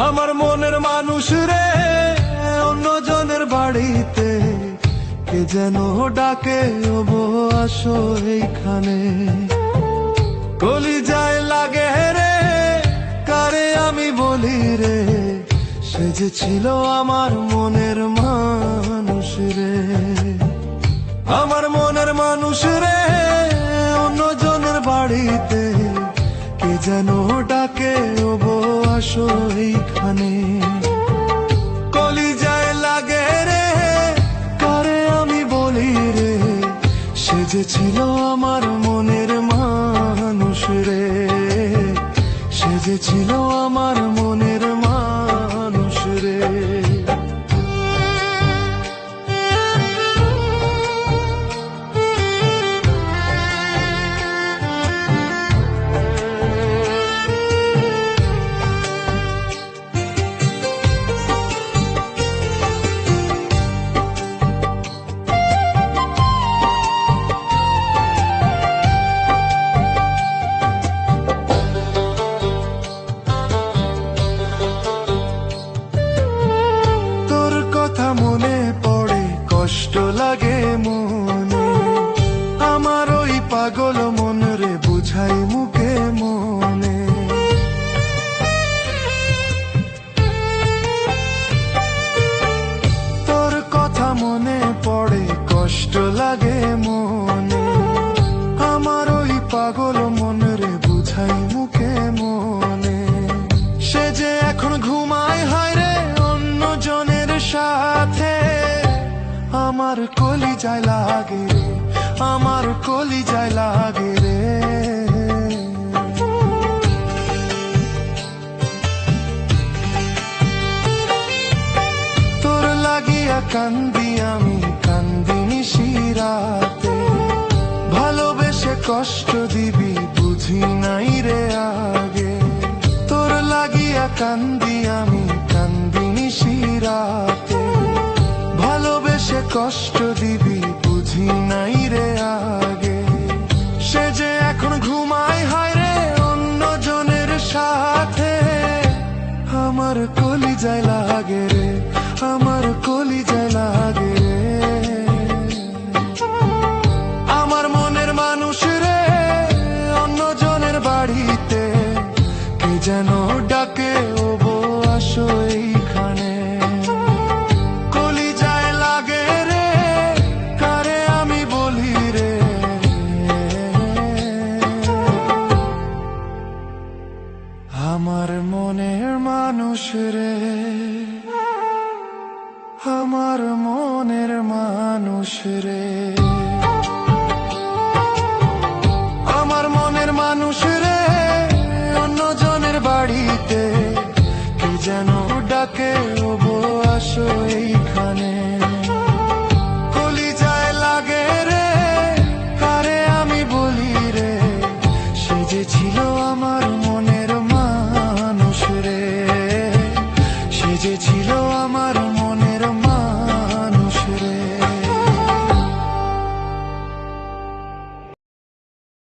আমার মনের মানুষ রে, অন্যজনের বাড়িতে কে যেন ডাকে, ওবো আসো এইখানে। কলিজায় লাগে রে, কারে আমি বলি রে, সে যে ছিল আমার মনের মানুষ রে। আমার মনের মানুষ রে, অন্যজনের বাড়িতে কে যেন ডাকে, ওবো আসো এইখানে। কলিজায় লাগে রে, কারে আমি বলি রে, সে যে ছিল আমার মনের মানুষ রে, সে যে ছিল আমার মনের মানুষ রে। মনে পড়ে কষ্ট লাগে মনে, আমার ওই পাগল মন রে বুঝাই মুখে মনে। তোর কথা মনে পড়ে কষ্ট লাগে মনে, আমার ওই পাগল মন রে বুঝাই মুখে মনে। সে যে এখন ঘুমায় হায় রে অন্যজনের সাথে, আমার কলিজায় লাগে রে, আমার কলিজায় লাগে রে। তোর লাগিয়া কান্দি আমি, কান্দি নিশিরাতে, ভালোবেসে কষ্ট দিবি বুঝি নাই রে আগে। তোর লাগিয়া কান্দি আমি, কান্দি নিশিরাতে, ভালোবেসে কষ্ট দিবি বুঝি নাই রে আগে। সে যে এখন ঘুমায় হায় রে অন্যজনের সাথে, আমার কলিজায় লাগে রে, আমার কলিজায় লাগে রে। আমার মনের মানুষ রে, অন্যজনের বাড়িতে কে যেন ডাকে, ওবো আসো এইখানে। কলিজায় লাগে রে, কারে আমি বলি রে, আমার মনের মানুষ রে, আমার মনের মানুষ রে। আমার মনের মানুষ রে, অন্যজনের বাড়িতে কে যেন ডাকে, ওবো আসো এইখানে।